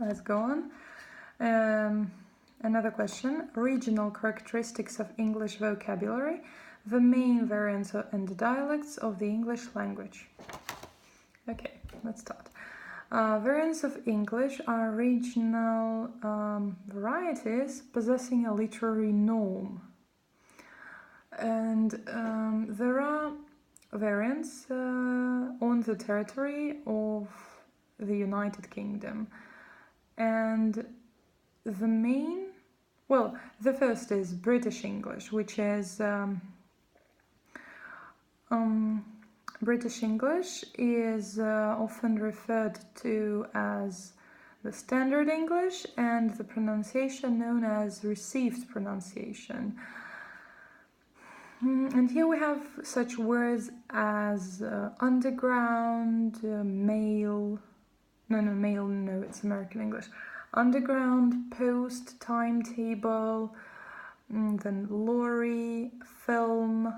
Let's go on. Another question. Regional characteristics of English vocabulary, the main variants and dialects of the English language. Okay, let's start. Variants of English are regional varieties possessing a literary norm. And there are variants on the territory of the United Kingdom. And the first is British English, which is British English is often referred to as the Standard English, and the pronunciation known as received pronunciation. And here we have such words as underground, mail, it's American English. Underground, post, timetable, then lorry, film,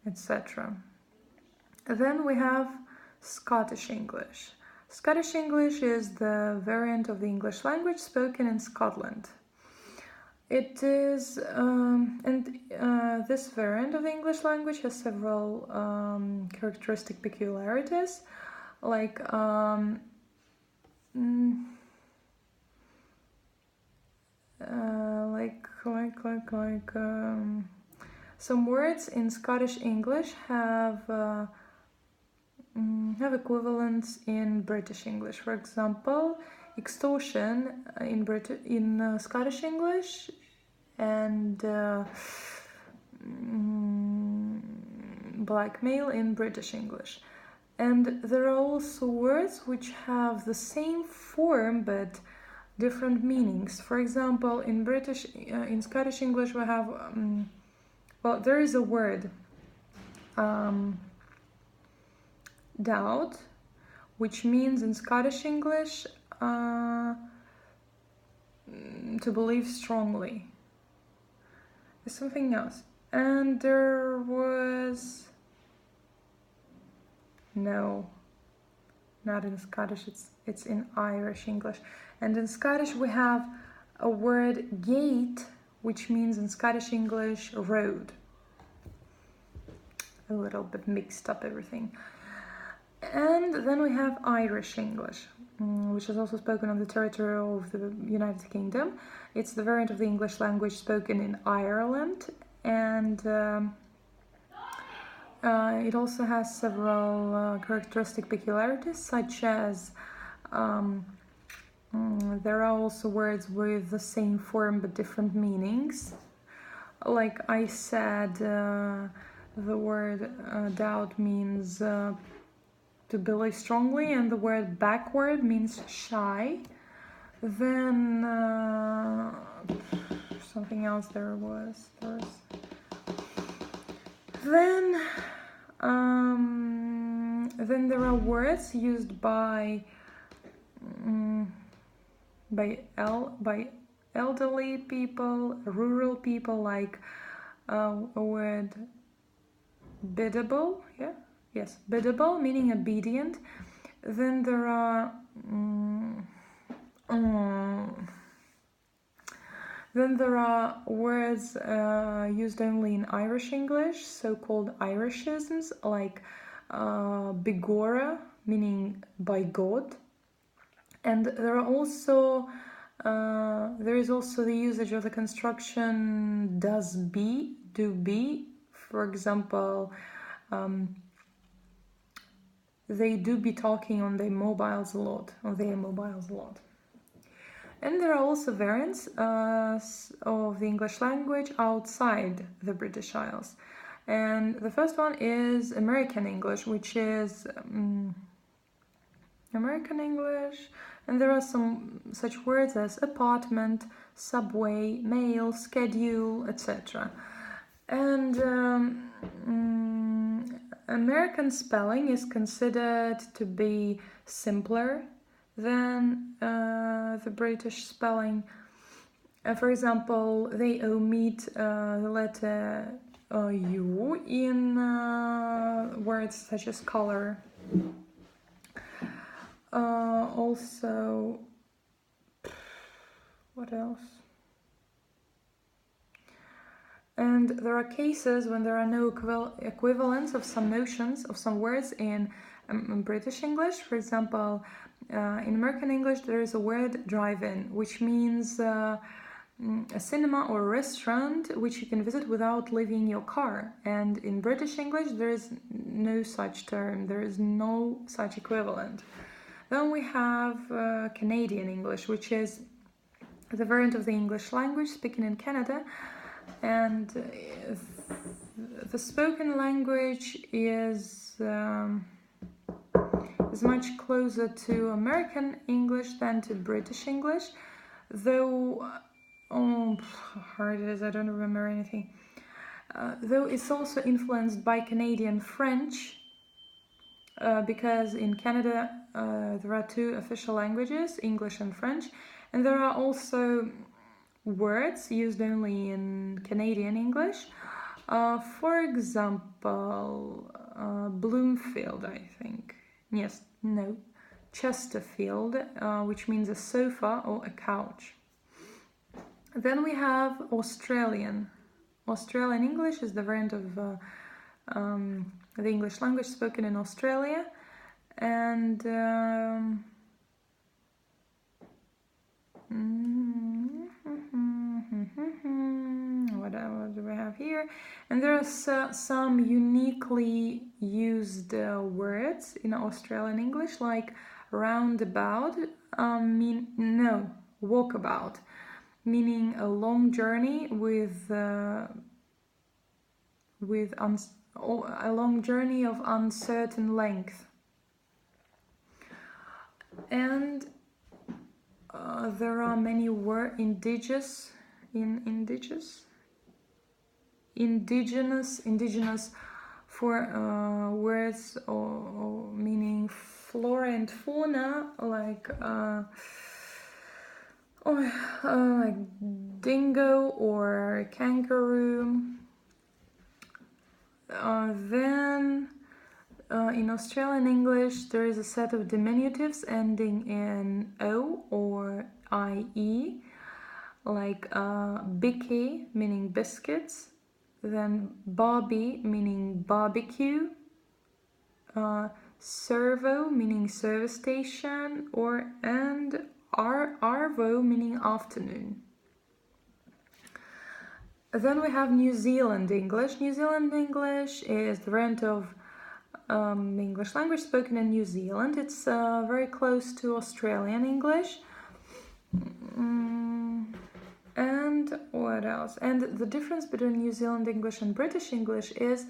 etc. Then we have Scottish English. Scottish English is the variant of the English language spoken in Scotland. It is, this variant of the English language has several characteristic peculiarities, like some words in Scottish English have equivalents in British English. For example, extortion in Scottish English and blackmail in British English. And there are also words which have the same form but different meanings. For example, in Scottish English we have there is a word doubt, which means in Scottish English to believe strongly. There's something else. And there was no, not in Scottish, it's in Irish English. And in Scottish we have a word gate, which means in Scottish English road. A little bit mixed up everything. And then we have Irish English, which is also spoken on the territory of the United Kingdom. It's the variant of the English language spoken in Ireland, and it also has several characteristic peculiarities, such as there are also words with the same form but different meanings. Like I said, the word doubt means to believe strongly, and the word backward means shy. Then something else there was. Then there are words used by elderly people, rural people, like a word biddable, biddable, meaning obedient. Then there are words used only in Irish English, so-called Irishisms, like bigora, meaning by God. And there is also the usage of the construction does be, do be. For example, they do be talking on their mobiles a lot. And there are also variants of the English language outside the British Isles. And the first one is American English, which is American English. And there are some such words as apartment, subway, mail, schedule, etc. And American spelling is considered to be simpler than the British spelling. For example, they omit the letter U in words such as color. Also, What else? And there are cases when there are no equivalents of some notions, of some words in British English. For example, in American English there is a word drive-in, which means a cinema or a restaurant which you can visit without leaving your car. And in British English there is no such term, there is no such equivalent. Then we have Canadian English, which is the variant of the English language spoken in Canada. And the spoken language is much closer to American English than to British English, though how hard it is, I don't remember anything. Though it's also influenced by Canadian French, because in Canada there are two official languages, English and French, and there are also words used only in Canadian English. For example, Bloomfield, I think. Yes, no. Chesterfield, which means a sofa or a couch. Then we have Australian. Australian English is the variant of the English language spoken in Australia. And what do we have here? And there are some uniquely used words in Australian English, like roundabout, walkabout, meaning a long journey with a long journey of uncertain length. And there are many words indigenous for words or meaning flora and fauna, like dingo or kangaroo. Then in Australian English there is a set of diminutives ending in O or IE, like bicky, meaning biscuits, then barbie, meaning barbecue, servo, meaning service station, and arvo, meaning afternoon. Then we have New Zealand English. New Zealand English is the variant of English language spoken in New Zealand. It's very close to Australian English. And what else? And the difference between New Zealand English and British English is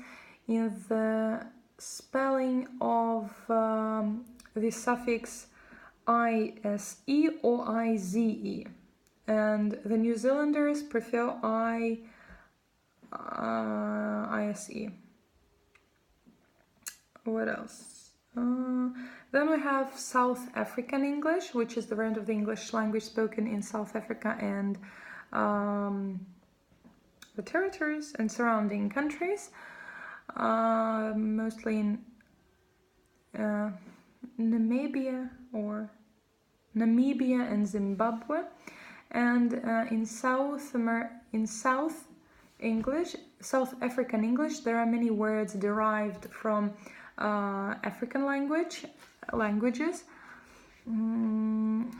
in the spelling of the suffix ISE or IZE. And the New Zealanders prefer ISE. What else? Then we have South African English, which is the variant of the English language spoken in South Africa and the territories and surrounding countries, mostly in Namibia and Zimbabwe. And in South African English, there are many words derived from African languages.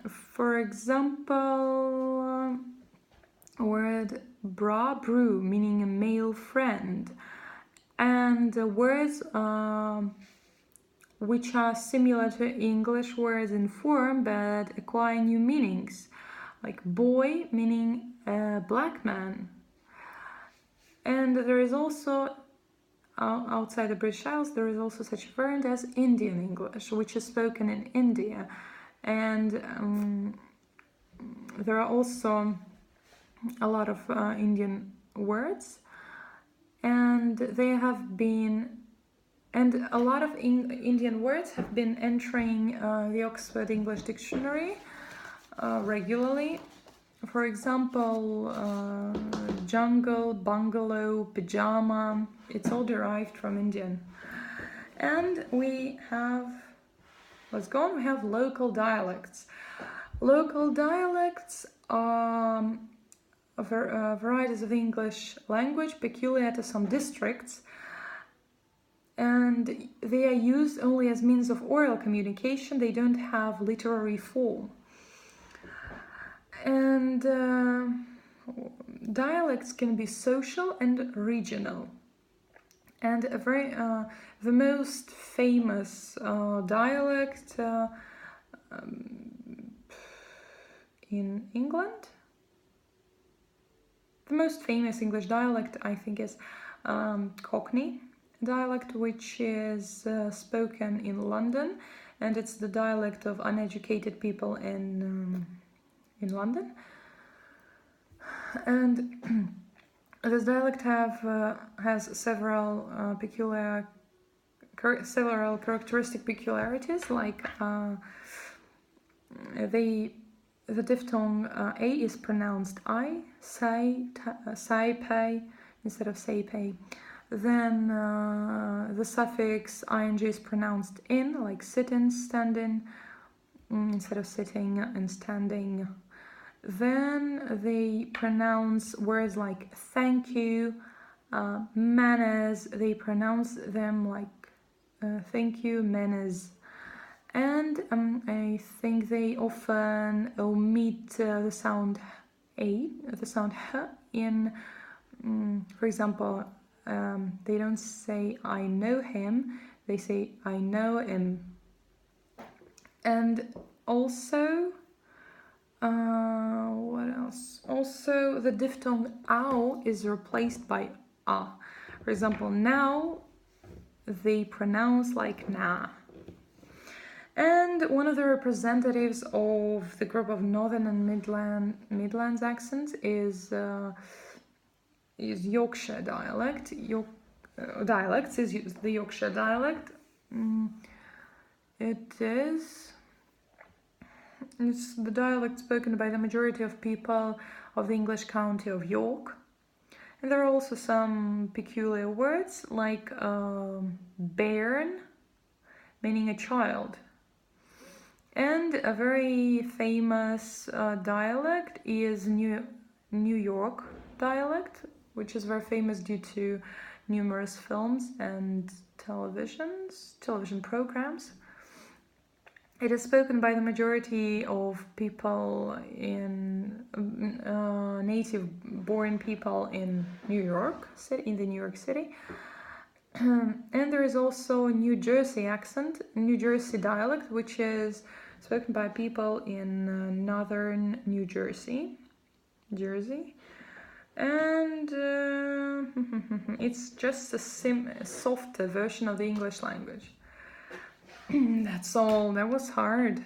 For example, word bra-brew, meaning a male friend, and words which are similar to English words in form but acquire new meanings, like boy, meaning black man. And there is also, outside the British Isles, there is also such a variant as Indian English, which is spoken in India. And there are also a lot of Indian words, and a lot of Indian words have been entering the Oxford English Dictionary regularly. For example, jungle, bungalow, pajama, it's all derived from Indian. And we have, let's go on, we have local dialects. Local dialects are varieties of the English language peculiar to some districts, and they are used only as means of oral communication. They don't have literary form. And dialects can be social and regional. And the most famous dialect in England, the most famous English dialect, I think, is Cockney dialect, which is spoken in London, and it's the dialect of uneducated people in London. And this dialect has several characteristic peculiarities, like the diphthong a is pronounced I, say, pay instead of say, pay. Then the suffix ing is pronounced in, like sitting, standing, instead of sitting and standing. Then they pronounce words like thank you, manners, they pronounce them like thank you, manners. And I think they often omit the sound a, the sound h in, for example, they don't say I know him, they say I know him. And also, what else? Also, the diphthong ow is replaced by a. For example, now they pronounce like na. And one of the representatives of the group of Northern and Midlands accents is Yorkshire dialect. Dialects is the Yorkshire dialect. It's the dialect spoken by the majority of people of the English county of York. And there are also some peculiar words like bairn, meaning a child. And a very famous dialect is New York dialect, which is very famous due to numerous films and television programs. It is spoken by the majority of people native-born people in New York City. And there is also a New Jersey accent, New Jersey dialect, which is spoken by people in northern New Jersey. And it's just a softer version of the English language. That's all. That was hard.